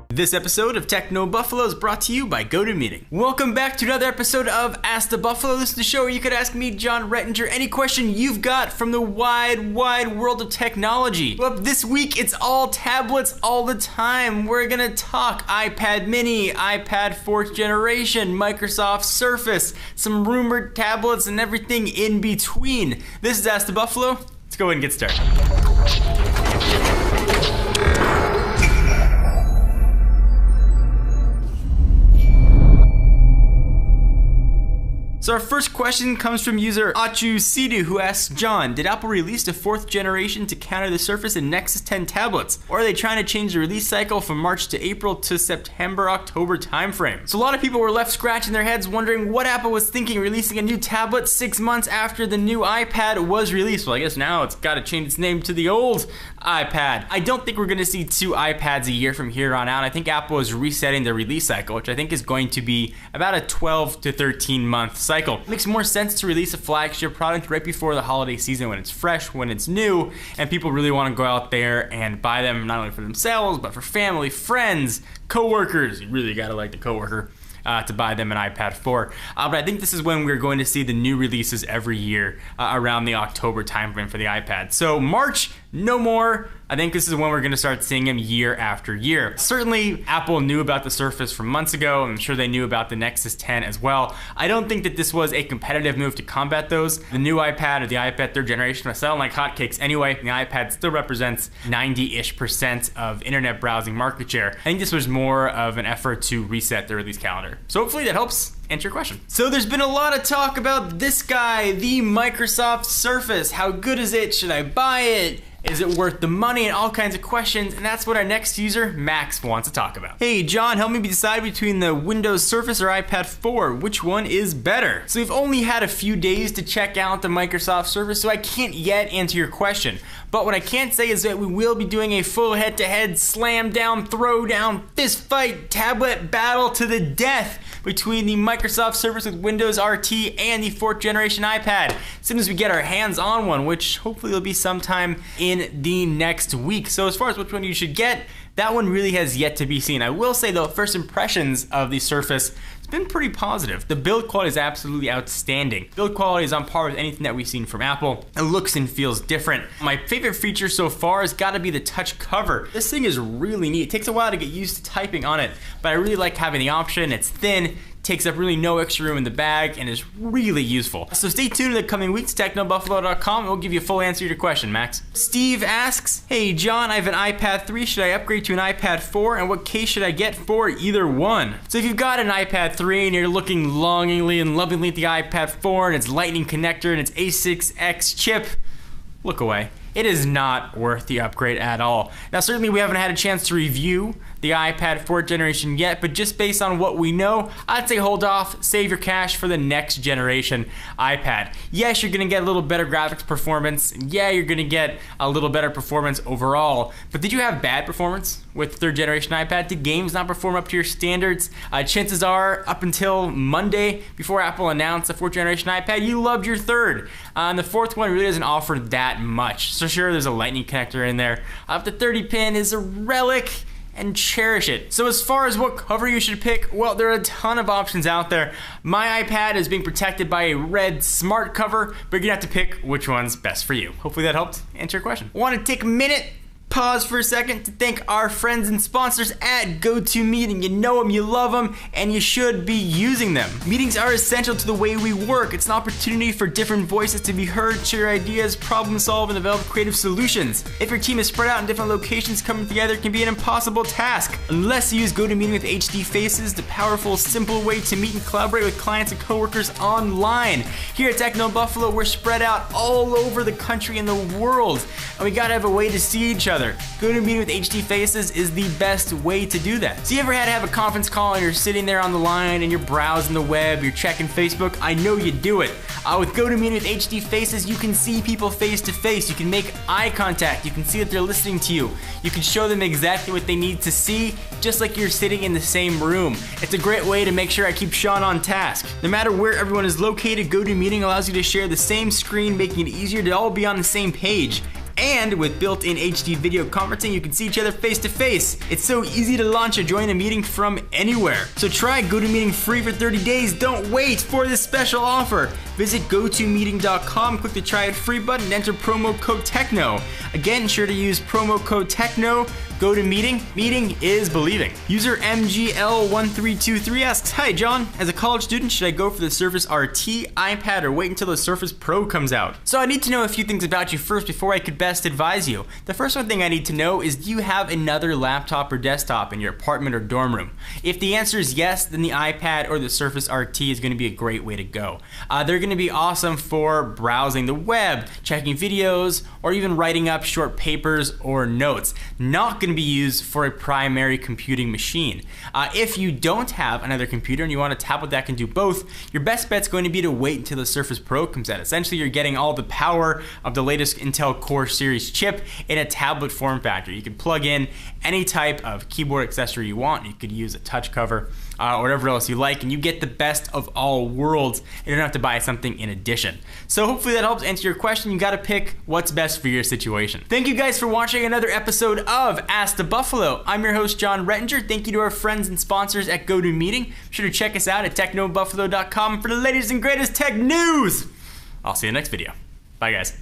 This episode of Techno Buffalo is brought to you by GoToMeeting. Welcome back to another episode of Ask the Buffalo. This is the show where you could ask me, John Rettinger, any question you've got from the wide world of technology. Well, this week it's all tablets all the time. We're gonna talk iPad mini, iPad 4th generation, Microsoft Surface, some rumored tablets, and everything in between. This is Ask the Buffalo. Let's go ahead and get started. So our first question comes from user Achu Sidu, who asks, John, did Apple release a 4th generation to counter the Surface and Nexus 10 tablets? Or are they trying to change the release cycle from March to April to September, October timeframe? So a lot of people were left scratching their heads wondering what Apple was thinking releasing a new tablet 6 months after the new iPad was released. Well, I guess now it's got to change its name to the old iPad. I don't think we're going to see 2 iPads a year from here on out. I think Apple is resetting their release cycle, which I think is going to be about a 12 to 13 month cycle. It makes more sense to release a flagship product right before the holiday season when it's fresh, when it's new, and people really want to go out there and buy them not only for themselves, but for family, friends, coworkers. You really gotta like the coworker to buy them an iPad 4. But I think this is when we're going to see the new releases every year around the October timeframe for the iPad. So March, no more. I think this is when we're going to start seeing them year after year. Certainly, Apple knew about the Surface from months ago. I'm sure they knew about the Nexus 10 as well. I don't think that this was a competitive move to combat those. The new iPad or the iPad 3rd generation are selling like hotcakes anyway. The iPad still represents 90-ish% of internet browsing market share. I think this was more of an effort to reset the release calendar. So hopefully that helps answer your question. So there's been a lot of talk about this guy, the Microsoft Surface. How good is it? Should I buy it? Is it worth the money? And all kinds of questions, and that's what our next user, Max, wants to talk about. Hey John, help me decide between the Windows Surface or iPad 4. Which one is better? So we've only had a few days to check out the Microsoft Surface, so I can't yet answer your question. But what I can say is that we will be doing a full head-to-head slam down, throw down, fist fight, tablet battle to the death between the Microsoft Surface with Windows RT and the 4th generation iPad, as soon as we get our hands on one, which hopefully will be sometime in the next week. So as far as which one you should get, that one really has yet to be seen. I will say though, first impressions of the Surface, it's been pretty positive. The build quality is absolutely outstanding. Build quality is on par with anything that we've seen from Apple. It looks and feels different. My favorite feature so far has got to be the touch cover. This thing is really neat. It takes a while to get used to typing on it, but I really like having the option. It's thin, takes up really no extra room in the bag, and is really useful. So stay tuned in the coming weeks, technobuffalo.com, and we'll give you a full answer to your question, Max. Steve asks, hey John, I have an iPad 3, should I upgrade to an iPad 4, and what case should I get for either one? So if you've got an iPad 3 and you're looking longingly and lovingly at the iPad 4 and its Lightning connector and its A6X chip, look away. It is not worth the upgrade at all. Now certainly we haven't had a chance to review the iPad 4th generation yet, but just based on what we know, I'd say hold off, save your cash for the next generation iPad. Yes, you're gonna get a little better graphics performance. Yeah, you're gonna get a little better performance overall, but did you have bad performance with 3rd generation iPad? Did games not perform up to your standards? Chances are, up until Monday, before Apple announced the 4th generation iPad, you loved your 3rd. And the 4th one really doesn't offer that much. So sure, there's a Lightning connector in there. The 30 pin is a relic, and cherish it. So as far as what cover you should pick, well, there are a ton of options out there. My iPad is being protected by a red smart cover, but you're gonna have to pick which one's best for you. Hopefully that helped answer your question. Want to take a minute, pause for a second to thank our friends and sponsors at GoToMeeting. You know them, you love them, and you should be using them. Meetings are essential to the way we work. It's an opportunity for different voices to be heard, share ideas, problem solve, and develop creative solutions. If your team is spread out in different locations, coming together can be an impossible task. Unless you use GoToMeeting with HD Faces, the powerful, simple way to meet and collaborate with clients and coworkers online. Here at Techno Buffalo, we're spread out all over the country and the world, and we gotta have a way to see each other. GoToMeeting with HD Faces is the best way to do that. So you ever had to have a conference call and you're sitting there on the line and you're browsing the web, you're checking Facebook? I know you do it. With GoToMeeting with HD Faces, you can see people face to face. You can make eye contact. You can see that they're listening to you. You can show them exactly what they need to see, just like you're sitting in the same room. It's a great way to make sure I keep Sean on task. No matter where everyone is located, GoToMeeting allows you to share the same screen, making it easier to all be on the same page. And with built-in HD video conferencing, you can see each other face to face. It's so easy to launch or join a meeting from anywhere. So try GoToMeeting free for 30 days. Don't wait for this special offer. Visit gotomeeting.com, click the try it free button, and enter promo code TECHNO. Again, sure to use promo code TECHNO. GoToMeeting. Meeting is believing. User MGL1323 asks, "Hi John, as a college student, should I go for the Surface RT, iPad, or wait until the Surface Pro comes out?" So I need to know a few things about you first before I could best advise you. The first one thing I need to know is, do you have another laptop or desktop in your apartment or dorm room? If the answer is yes, then the iPad or the Surface RT is going to be a great way to go. They're going to be awesome for browsing the web, checking videos, or even writing up short papers or notes. Not going to be used for a primary computing machine. If you don't have another computer and you want a tablet that can do both, your best bet's going to be to wait until the Surface Pro comes out. Essentially, you're getting all the power of the latest Intel Core series chip in a tablet form factor. You can plug in any type of keyboard accessory you want. You could use a touch cover or whatever else you like, and you get the best of all worlds. You don't have to buy something in addition. So hopefully that helps answer your question. You gotta pick what's best for your situation. Thank you guys for watching another episode of Ask the Buffalo. I'm your host, John Rettinger. Thank you to our friends and sponsors at GoToMeeting. Be sure to check us out at technobuffalo.com for the latest and greatest tech news. I'll see you next video. Bye guys.